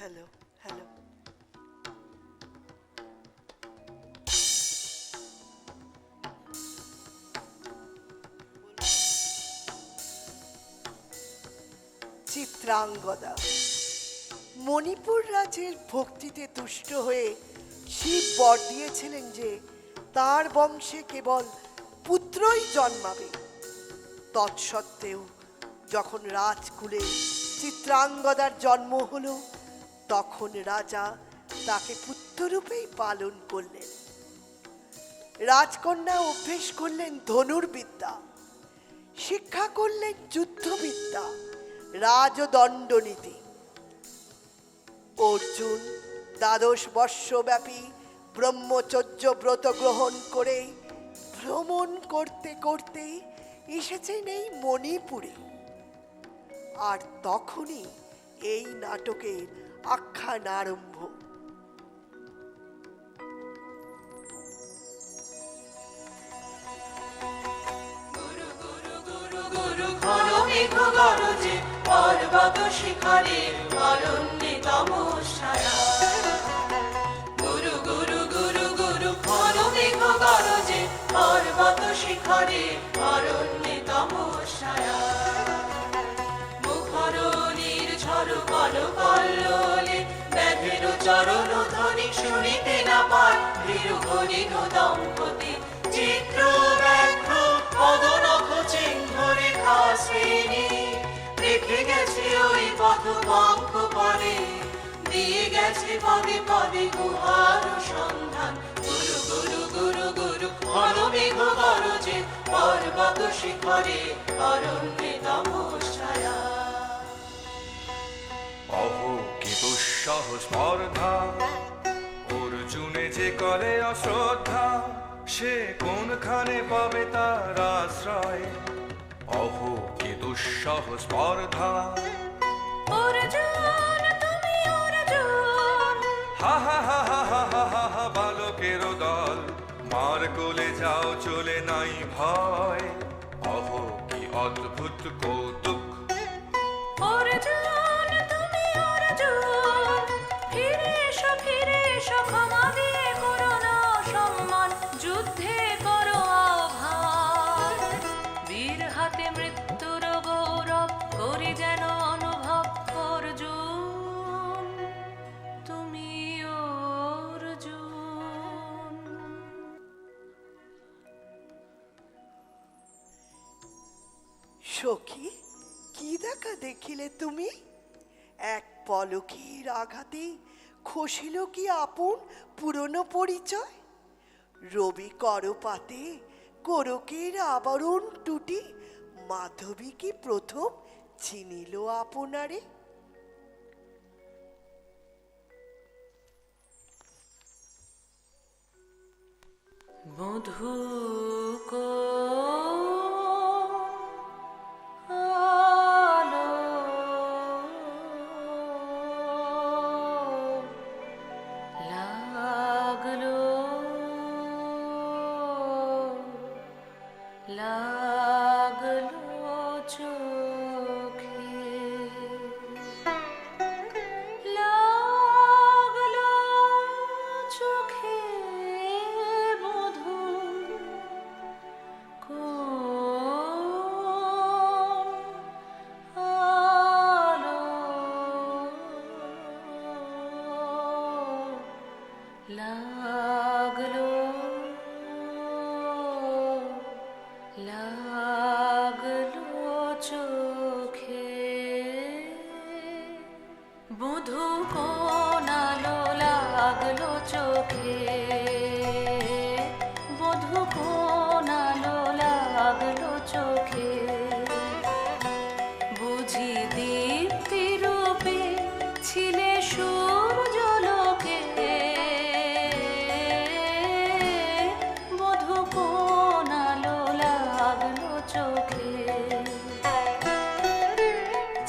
Hello hello. Chitrangada. Manipur রাজের ভক্তিতে তুষ্ট হয়ে শিব বর দিয়েছিলেন যে তার বংশে কেবল পুত্রই জন্মাবে। তৎসত্ত্বেও যখন রাজকুলে চিত্রাঙ্গদার জন্ম হলো, তখন রাজা তাকে পুত্ররূপেই পালন করলেন। রাজকন্যা অভ্যেস করলেন ধনুর্বিদ্যা, শিক্ষা করলেন যুদ্ধবিদ্যা, রাজদণ্ডনীতি। অর্জুন 12 বর্ষব্যাপী ব্রহ্মচর্য ব্রত গ্রহণ করে ভ্রমণ করতে করতে এসেছেন এই মণিপুরে। আর তখনই এই নাটকের আখ্যান আরম্ভ। গরজে পর্বত শিখরে অরণ্যে তমস্যারা। গুরু গুরু গুরু গুরু ঘন মেঘ গরজে পর্বত শিখরে অরণ্যে তমস্যারা। মুখর নির্ঝর কল কল্লোলে ব্যাধের চরণ ধ্বনি শুনিতে না পায় ভীরুহরিণ দম্পতি। চিত্র ব্যাঘ্র পদনখ চিহ্ন রেখা শ্রেণী রেখে গেছে ওই পথ পঙ্খ পরে, দিয়ে গেছে পদে পদে গুহার সন্ধান। গুরু গুরু গুরু গুরু ঘন মেঘ গরজে পর্বত শিখরে অরণ্যে তমস্যারা। অহো কি দুঃসহ স্পর্ধা, অর্জুনে যে করে অশ্রদ্ধা, সে কোনখানে পাবে তার আশ্রয়। অহো কি দুঃসহ স্পর্ধা, অর্জুন তুমি অর্জুন। হা হা হা হা হা হা হা হা বালকের দল, মার কোলে যাও চলে নাই ভয়। অহো কি অদ্ভুত কৌতুক, অর্জুন তুমি অর্জুন। ফিরে এসো ক্ষমা দিয়ে করো না সম্মান, যুদ্ধে করো আহ্বান। বীর হাতে মৃত্যুর গৌরব করি যেন অনুভব। অর্জুন তুমি অর্জুন। সখী, কি দেখা দেখিলে তুমি? এক পলকের আঘাতে খসিল কি আপন পুরনো পরিচয়? রবি করপাতে কোরকের আবরণ টুটি, মাধবী কি প্রথম চিনিল আপনারে? মধু লাগলো চোখে, লাগলো চোখে মধু। কোন আলো লাগলো লাগলো চোখে। বধূ কোন আলো লাগলো চোখে, বধূ কোন আলো লাগলো চোখে। বুঝি দীপ্তি রূপে ছিলে সূর্যলোকে, বধূ কোন আলো লাগলো চোখে।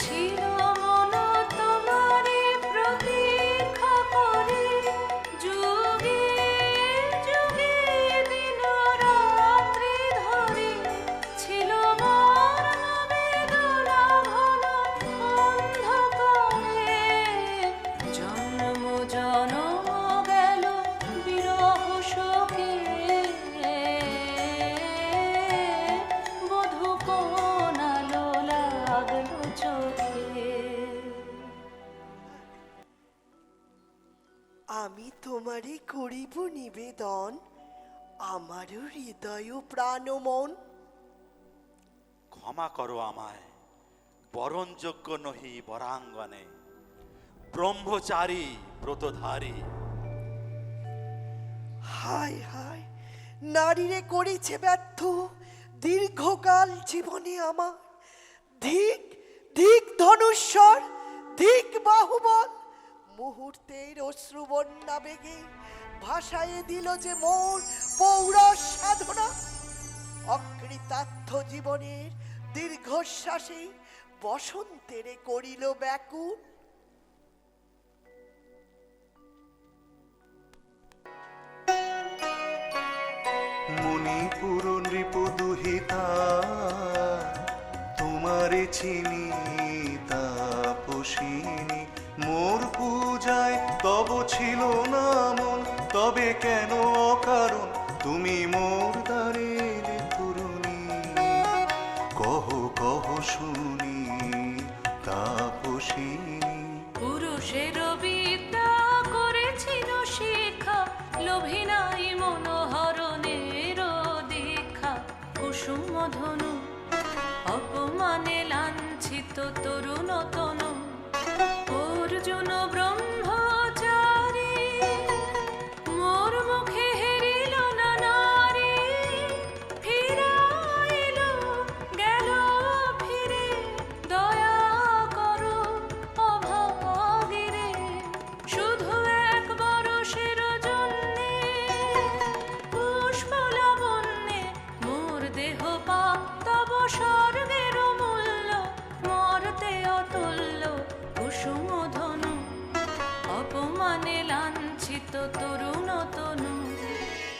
ছিল মন তোমারই প্রতীক্ষা করে, যুগে যুগে দিন রাত করিব নিবেদন আমারও হৃদয় প্রাণ মন। ক্ষমা করো আমায়, বরণযোগ্য নহি বরাঙ্গনে, ব্রহ্মচারী ব্রতধারী। হায় হায়, নারীরে করেছে ব্যর্থ দীর্ঘকাল জীবনে আমার। ধিক ধিক ধনুস্বর, ধিক বাহুবল, মুহূর্তের অশ্রুবন্যা বেগে ভাসায়ে দিল যে মোর পৌরষ সাধনা। অকৃতার্থ জীবনের দীর্ঘশ্বাসে বসন্তেরে করিল ব্যাকুল। মণিপুর নৃপদুহিতা তোমারে চিনি তাপসিনী, মোর পূজায় তব ছিল না মন, তবে কেন অকারণ তুমি মোর দ্বারের তরুণী। কহ কহ শুনি তাপসিনী। পুরুষের বিদ্যা করেছিল শিক্ষা, লোভী নাই মনোহরণের দীক্ষা। কুসুম ধনু অপমানে লাঞ্ছিত তরুণ তনু, অর্জুন ব্রহ্মচারী মোর মুখে হেরিল না নারী। ফিরাইল গেল ফিরে, দয়া করো অভাগীরে। শুধু এক বরষের জন্যে পুষ্প লাবণ্যে মোর দেহ পাপ, তব স্বর্গের মূল্য মরতে অতুল্য। কুসুম ধনু অপমানে লাঞ্ছিত তরুণ তনু।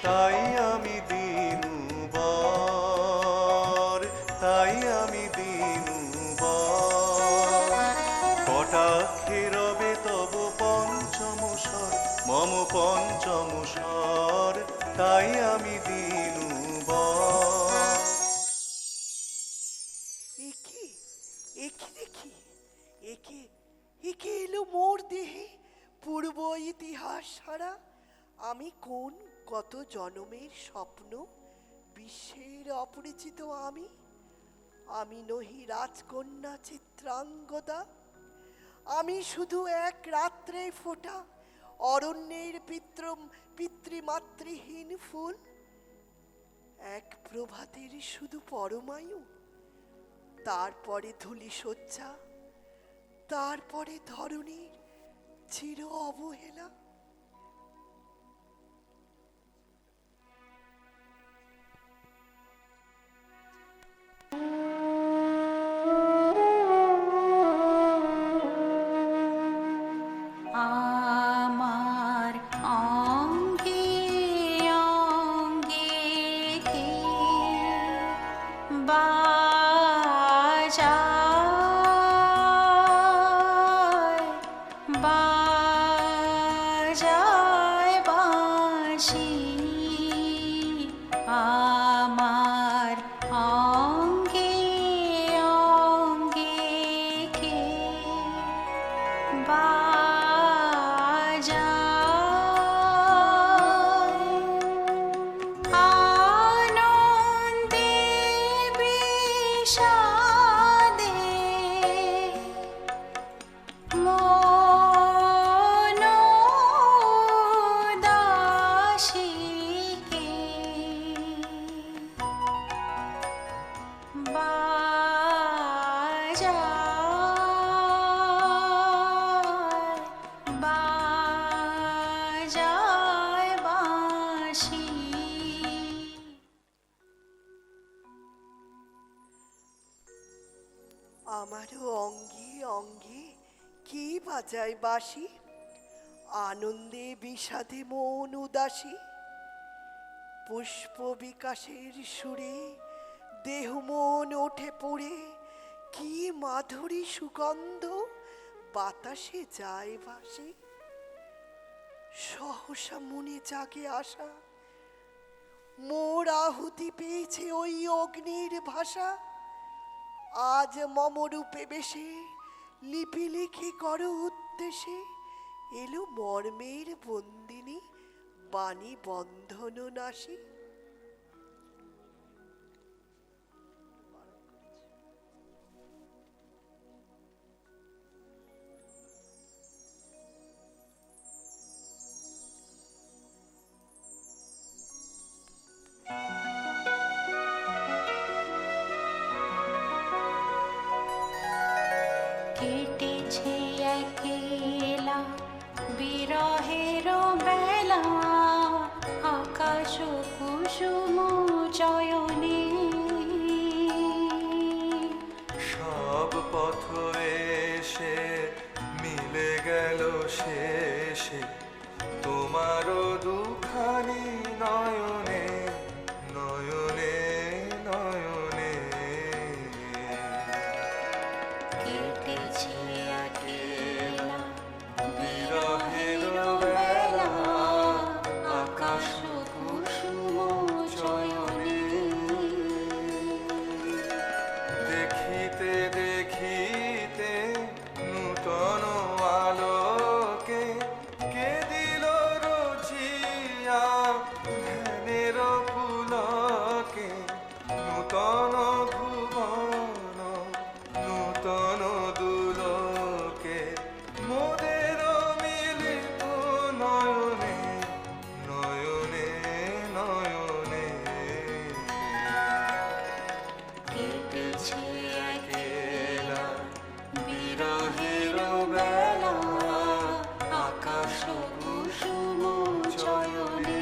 তাই আমি দিনু বর, তাই আমি দিনু বর, কটাক্ষে রবে তব পঞ্চম স্বর, মম পঞ্চম স্বর, তাই আমি দিনু বর। একে একে দেখি, একে একে এলো মোর দেহে পূর্ব ইতিহাস সারা। আমি কোন কত জনমের স্বপ্ন, বিশ্বের অপরিচিত আমি। আমি নহি রাজকন্যা চিত্রাঙ্গদা, আমি শুধু এক রাত্রে ফোটা অরণ্যের পিতৃমাতৃহীন ফুল। এক প্রভাতের শুধু পরমায়ু, তারপরে ধূলি শয্যা, তারপরে ধরণীর চির অবহেলা। আমার অঙ্গে অঙ্গে কে বাজায় বাজায় বাঁশি। আমার অঙ্গে অঙ্গে কে আনন্দে বিষাদে মন উদাসীকে বাজায় বাঁশি। আমারও অঙ্গে অঙ্গে কি বাজায় বাঁশি, আনন্দে বিষাদে মন উদাসী। পুষ্প বিকাশের সুরে দেহ মন ওঠে পড়ে, কি মাধুরী সুগন্ধ বাতাসে যায় ভাসে। সহসা মনে জাগে আশা, মোর আহুতি পেয়েছে ওই অগ্নির ভাষা। আজ মম রূপে বেশে লিপি লিখি করো উদ্দেশে, এলো মর্মের বন্দিনী বাণী বন্ধন নাশী। কেটেছে একেলা বিরহের বেলা, আকাশ কুসুম চয়নে। সব পথ এসে মিলে গেল শেষে তোমারও দুখানি নয়নে নয়নে নয়নে। কেটেছে একেলা বিরহের বেলা, আকাশ কুসুম চয়নে। দেখিতে দেখিতে নূতন আলোকে কে দিল রচিয়া ধ্যানের পুলকে। নূতন ভুবন নূতন দুলোকে মোদের মিলিত নয়নে নয়নে নয়নে। কেটেছে একেলা বিরহের বেলা, আকাশ কুসুম চয়নে।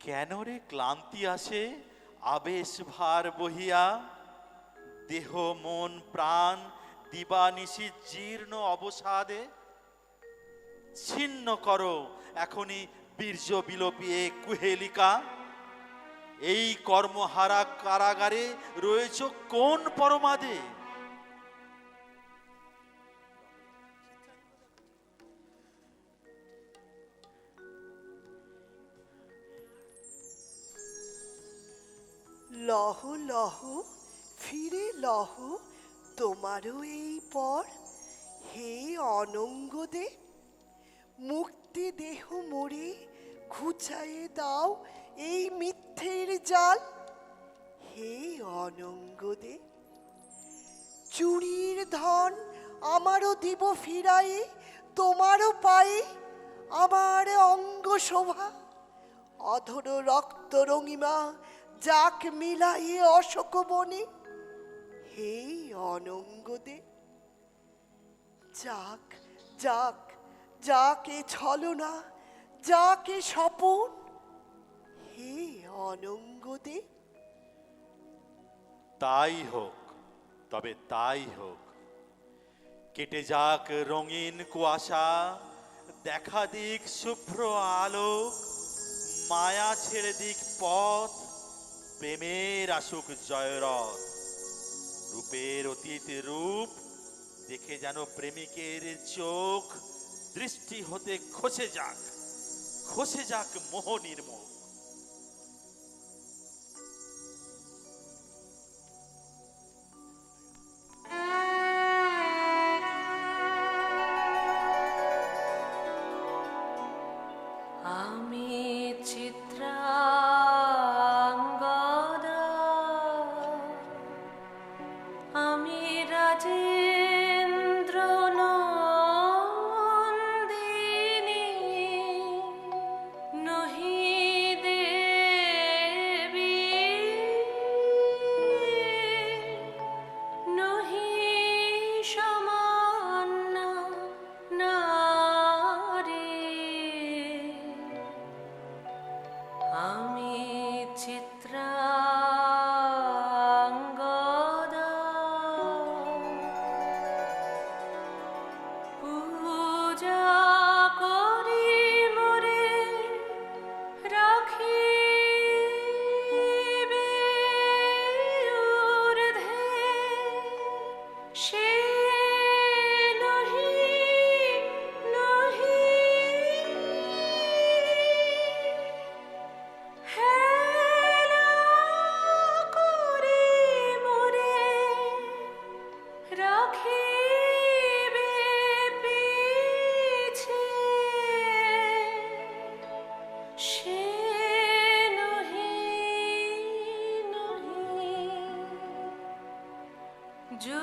কেন রে ক্লান্তি আসে আবেশ ভার বহিয়া, দেহ মন প্রাণ দিবানিশি জীর্ণ অবসাদে। ছিন্ন করো এখনই বীর্য বিলোপিয়ে কুহেলিকা, এই কর্মহারা কারাগারে রয়েছ কোন পরমাদে। লহ লহ ফিরে লহ তোমারও এই পর, হে অনঙ্গদে। মুক্তি দেহ মরে ঘুচায়ে দাও এই মিথ্যের জাল, হে অনঙ্গদে। চুরির ধন আমারও দিব ফিরায়ে, তোমারও পায়ে আমার অঙ্গ শোভা। অধর রক্ত রঙিমা যাক মিলাইয়ে অশোক বনে, হে অনঙ্গদে। যাক যাক যাকে ছলনা যাকে স্বপন, হে অনঙ্গদে। তাই হোক, তবে তাই হোক। কেটে যাক রঙিন কুয়াশা, দেখা দিক শুভ্র আলোক। মায়া ছেড়ে দিক পথ, প্রেমের আসুক জয়রথ। রূপের অতীত রূপ দেখে যেন প্রেমিকের চোখ দৃষ্টি হতে খসে যাক মোহ নির্মোহ। আমি চিত্রাঙ্গদা, আমি রাজেন্দ্র নন্দিনী, নহি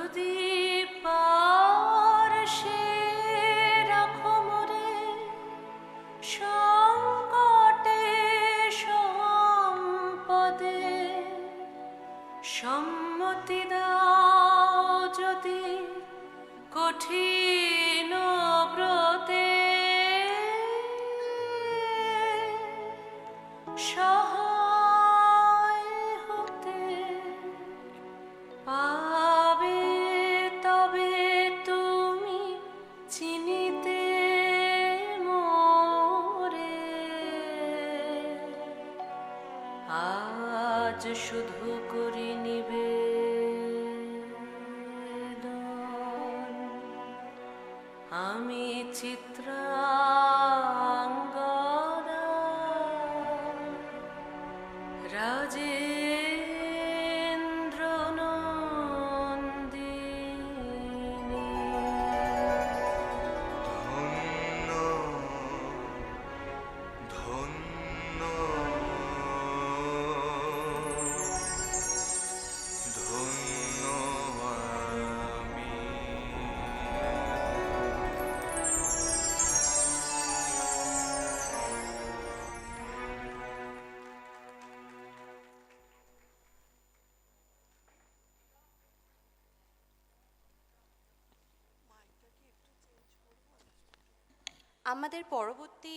যদি পারশে রাখো মোরে সংকটে সম্পদে, সম্মতি দাও যদি কঠিন ব্রতে, সহায় হতে পাবে তবে তুমি চিনিতে মোরে। আজ শুধু করি নিবেদন, আমি চিত্রাঙ্গদা রাজেন্দ্র নন্দিনী। ধন্য ধন্য ধন্য আমি। আমাদের পরবর্তী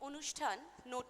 অনুষ্ঠান নোটিশ